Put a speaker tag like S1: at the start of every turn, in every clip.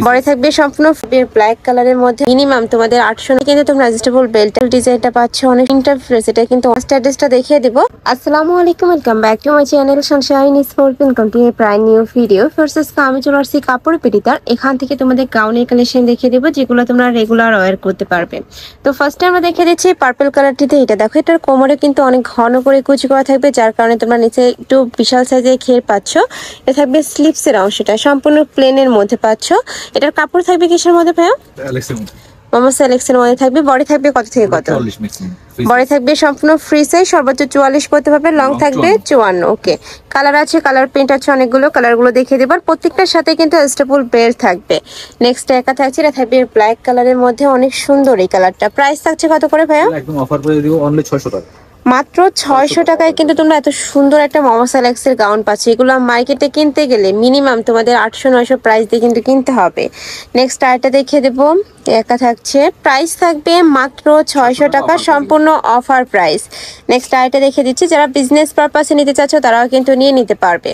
S1: Body থাকবে সম্পূর্ণ black কালারের মধ্যে মিনিমাম তোমাদের 800 কিন্তু তোমরা অ্যাডজাস্টেবল বেল্টের ডিজাইনটা পাচ্ছ অনেক ইন্টারফেস। এটা কিন্তু অ্যাড্রেসটা দেখিয়ে দিব। আসসালামু আলাইকুম, welcome back to my channel Sunshine sport welcome to A prime new video. First আমি চলে আসছি কাপড় পেটিতার। এখান থেকে তোমাদের গাউনের কালেকশন দেখিয়ে দেবো যেগুলো তোমরা রেগুলার ওয়্যার করতে পারবে। তো ফার্স্টে আমরা দেখিয়ে দিচ্ছি পার্পল কালারটিতে। এটা দেখো, এটার কোমরে কিন্তু অনেক ঘন করে কুচি করা থাকবে, যার কারণে তোমরা নিচে একটু বিশাল সাইজের ঘের পাচ্ছ। এটা থাকবে স্লিপসের অংশটা সম্পূর্ণ প্লেনের মধ্যে পাচ্ছ। এটার কাপড় থাকবে কিসের মধ্যে ভাইয়া? মামা সেলেক্সের মধ্যে থাকবে। বডি থাকবে কত থেকে কত? বডি থাকবে সম্পূর্ণ ফ্রি সাইজ, সর্বোচ্চ 44 পড়তে পারবে, লং থাকবে 54। ওকে, কালার আছে, কালার প্রিন্ট আছে অনেকগুলো, কালারগুলো দেখিয়ে দেবার। প্রত্যেকটার সাথে কিন্তু অ্যাডজাস্টেবল বেল্ট থাকবে। নেক্সট একা থাকছে, এটা থাকবে ব্ল্যাক কালারের মধ্যে, অনেক সুন্দর এই কালারটা। প্রাইস থাকছে কত করে ভাইয়া?
S2: একদম অফার করে দিব অনলি 600 টাকা।
S1: মাত্র 600 টাকায় কিন্তু তোমরা এত সুন্দর একটা মামা সেলেক্সের গাউন পাচ্ছ। এগুলো মার্কেটে কিনতে গেলে মিনিমাম তোমাদের 800-900 প্রাইস দিয়ে কিন্তু কিনতে হবে। নেক্সট আরেকটা দেখিয়ে দেবো, একা থাকছে, প্রাইস থাকবে মাত্র 600 টাকা, সম্পূর্ণ অফার প্রাইস। নেক্সট আরেকটা দেখিয়ে দিচ্ছি, যারা বিজনেস পারপাসে নিতে চাচ্ছ তারাও কিন্তু নিয়ে নিতে পারবে।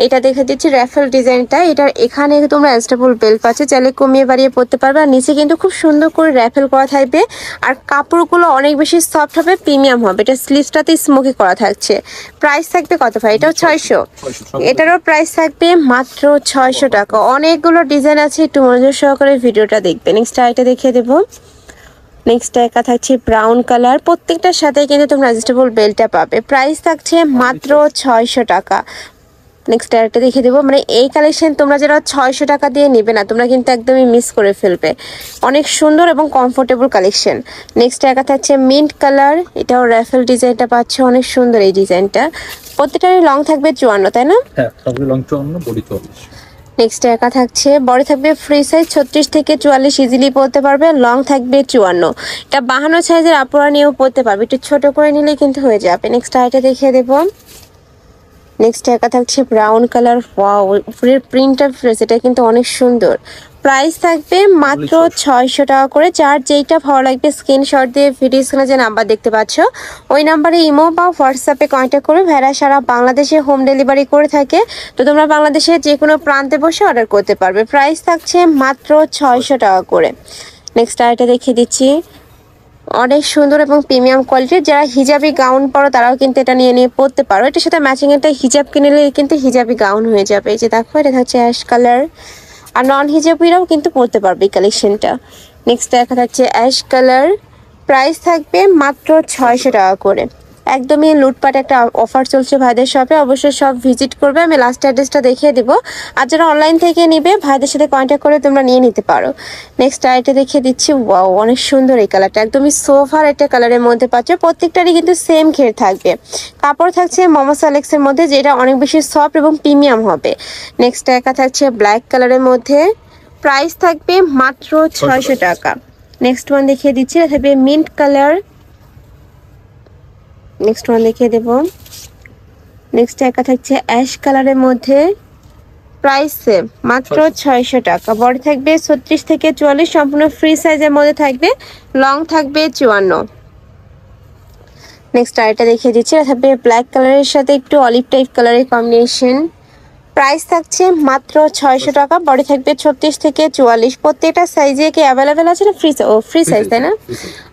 S1: এটা দেখে দিচ্ছি র্যাফেল ডিজাইনটা। এটার এখানে তোমরা অ্যাডজাস্টেবল বেল্ট পাচ্ছ, চাইলে কমিয়ে বাড়িয়ে পড়তে পারবে। আর নিচে কিন্তু খুব সুন্দর করে র্যাফেল করা থাকবে, আর কাপড়গুলো অনেক বেশি সফট হবে, প্রিমিয়াম হবে। এটা স্লিভসটাতে স্মোকি করা থাকছে। প্রাইস থাকবে কত ভাই? এটাও 600। এটারও প্রাইস থাকবে মাত্র 600 টাকা। অনেকগুলো ডিজাইন আছে, একটু মনোযোগ সহকারে ভিডিওটা দেখবে। নেক্সট আইটা দেখিয়ে দেবো। নেক্সট একা থাকছে ব্রাউন কালার। প্রত্যেকটার সাথে কিন্তু তোমরা অ্যাডজাস্টেবল বেল্টটা পাবে। প্রাইস থাকছে মাত্র 600 টাকা। নেক্সট আরেকটা দেখিয়ে দেবো, মানে এই কালেকশন তোমরা যারা 600 টাকা দিয়ে নেবে না, তোমরা কিন্তু একদমই মিস করে ফেলবে। অনেক সুন্দর এবং কমফোর্টেবল কালেকশন। নেক্সট একা থাকছে মিন্ট কালার। এটাও র্যাফেল ডিজাইনটা পাচ্ছে, অনেক সুন্দর এই ডিজাইনটা। প্রত্যেকটারই লং থাকবে 54, তাই না?
S2: হ্যাঁ, সবগুলো লং 54, বডি 44।
S1: নেক্সট একা থাকছে, বডি থাকবে ফ্রি সাইজ 36 থেকে 44 ইজিলি পরতে পারবে, লং থাকবে 54। এটা 52 সাইজের আপুরা নিয়েও পরতে পারবে, একটু ছোট করে নিলে কিন্তু হয়ে যাবে। নেক্সট আরেকটা দেখিয়ে দেবো। নেক্সট একা থাকছে ব্রাউন কালার। ওয়াও, উপরের প্রিন্টটা ফ্রেশ, এটা কিন্তু অনেক সুন্দর। প্রাইস থাকবে মাত্র 600 টাকা করে। যার যেইটা ভালো লাগবে স্ক্রিনশট দিয়ে ভিডিও স্ক্রিনে যে নাম্বার দেখতে পাচ্ছ ওই নাম্বারে ইমো বা হোয়াটসঅ্যাপে কন্ট্যাক্ট করে ভাইরা সারা বাংলাদেশে হোম ডেলিভারি করে থাকে। তো তোমরা বাংলাদেশের যে কোনো প্রান্তে বসে অর্ডার করতে পারবে। প্রাইস থাকছে মাত্র 600 টাকা করে। নেক্সট আরেকটা দেখিয়ে দিচ্ছি, অনেক সুন্দর এবং প্রিমিয়াম কোয়ালিটির। যারা হিজাবি গাউন পরো তারাও কিন্তু এটা নিয়ে পরতে পারো। এটার সাথে ম্যাচিং একটা হিজাব কিনে নিলে কিন্তু হিজাবি গাউন হয়ে যাবে। এই যে দেখো, এটা থাকছে অ্যাশ কালার, আর নন হিজাবিরাও কিন্তু পরতে পারবে এই কালেকশনটা। নেক্সট দেখা যাচ্ছে অ্যাশ কালার। প্রাইস থাকবে মাত্র 600 টাকা করে। একদমই লুটপাট একটা অফার চলছে ভাইদের শপে, অবশ্যই সব ভিজিট করবে। আমি লাস্ট অ্যাড্রেসটা দেখিয়ে দেবো। আর যারা অনলাইন থেকে নিবে ভাইদের সাথে কন্ট্যাক্ট করে তোমরা নিয়ে নিতে পারো। নেক্সট আইটা দেখিয়ে দিচ্ছি। ওয়াও, অনেক সুন্দর এই কালারটা, একদমই সোফার একটা কালারের মধ্যে পাচ্ছ। প্রত্যেকটারই কিন্তু সেম ঘের থাকবে। কাপড় থাকছে মামা সেলেক্সের মধ্যে, যেটা অনেক বেশি সফট এবং প্রিমিয়াম হবে। নেক্সট একা থাকছে ব্ল্যাক কালারের মধ্যে। প্রাইস থাকবে মাত্র 600 টাকা। নেক্সট ওয়ান দেখিয়ে দিচ্ছি, এটা থাকবে মিন্ট কালার। নেক্সট ওয়ান দেখিয়ে দেব। নেক্সট একা থাকছে অ্যাশ কালারের মধ্যে। প্রাইস সেম, মাত্র 600 টাকা। বডি থাকবে 36 থেকে 44, সম্পূর্ণ ফ্রি সাইজের মধ্যে থাকবে, লং থাকবে 54। নেক্সট আরেকটা দেখিয়ে দিচ্ছি, এটা থাকবে ব্ল্যাক কালারের সাথে একটু অলিভ টাইপ কালারের কম্বিনেশন। প্রাইস থাকছে মাত্র 600 টাকা। বডি থাকবে 36 থেকে 44। প্রত্যেকটা সাইজে কি অ্যাভেলেবেল আছে না? ফ্রি সাইজ, তাই না?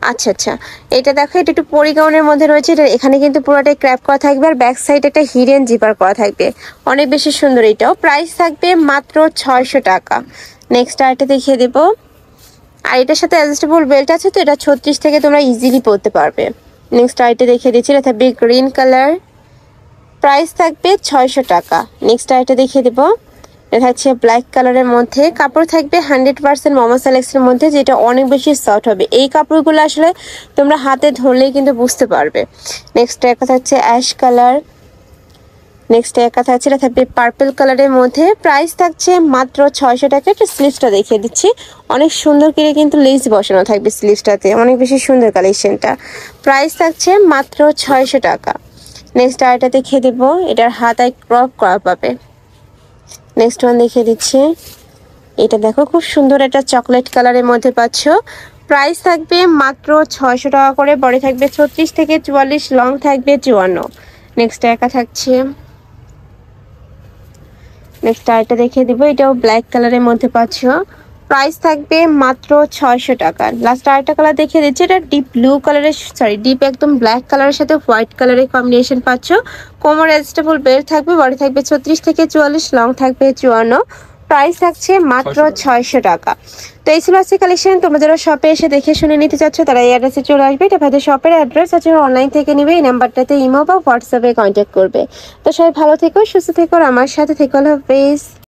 S1: আচ্ছা আচ্ছা, এটা দেখো, এটা একটু পরিগাউনের মধ্যে রয়েছে। এটা এখানে কিন্তু পুরোটাই ক্র্যাপ করা থাকবে, আর ব্যাক সাইড একটা হিডেন জিপার করা থাকবে, অনেক বেশি সুন্দর। এটাও প্রাইস থাকবে মাত্র 600 টাকা। নেক্সট আরেকটা দেখিয়ে দেব, আর এটার সাথে অ্যাডজাস্টেবল বেল্ট আছে, তো এটা 36 থেকে তোমরা ইজিলি পরতে পারবে। নেক্সট আরেকটা দেখিয়ে দিচ্ছি, এটা থাকবে গ্রিন কালার। প্রাইস থাকবে 600 টাকা। নেক্সট আইটা দেখিয়ে দেবো, এটা হচ্ছে ব্ল্যাক কালারের মধ্যে। কাপড় থাকবে 100% মামা সেলেক্সের মধ্যে, যেটা অনেক বেশি সফট হবে। এই কাপড়গুলো আসলে তোমরা হাতে ধরলেই কিন্তু বুঝতে পারবে। নেক্সট একা থাকছে অ্যাশ কালার। নেক্সট একা থাকছে, এটা থাকবে পার্পল কালারের মধ্যে। প্রাইস থাকছে মাত্র 600 টাকা। একটা স্লিভসটা দেখিয়ে দিচ্ছি, অনেক সুন্দর করে কিন্তু লেস বসানো থাকবে স্লিভসটাতে, অনেক বেশি সুন্দর কালেকশনটা। প্রাইস থাকছে মাত্র 600 টাকা। নেক্সট আরেকটা দেখিয়ে দেবো, এটার হাতায় ক্রপ করা পাবে। নেক্সট ওয়ান দেখিয়ে দিচ্ছি, এটা দেখো, খুব সুন্দর একটা চকলেট কালারের মধ্যে পাচ্ছ। প্রাইস থাকবে মাত্র 600 টাকা করে। বডি থাকবে 36 থেকে 44, লং থাকবে 54। নেক্সট একা থাকছে, নেক্সট আরেকটা দেখিয়ে দিব, এটাও ব্ল্যাক কালারের মধ্যে পাচ্ছ। প্রাইস থাকবে মাত্র 600 টাকা। লাস্ট আরেকটা কালার দেখিয়ে দিচ্ছি, এটা ডিপ ব্লু কালারের ডিপ একদম ব্ল্যাক কালারের সাথে হোয়াইট কালারের কম্বিনেশন পাচ্ছ। কোমর অ্যাডজাস্টেবল বেল্ট থাকবে, বডি থাকবে 36 থেকে 44, লং থাকবে 54। প্রাইস থাকছে মাত্র 600 টাকা। তো এই ছিল আজকে কালেকশন। তোমরা যারা শপে এসে দেখে শুনে নিতে চাচ্ছ তারা এই অ্যাড্রেসে চলে আসবে। এটা ভাইদের শপের অ্যাড্রেস আছে, অনলাইন থেকে নিবে। এই নাম্বারটাতে ইমো বা হোয়াটসঅ্যাপে কন্ট্যাক্ট করবে। তো সবাই ভালো থেকো, সুস্থ থেকো, আর আমার সাথে থেকো। আল্লাহ হাফেজ।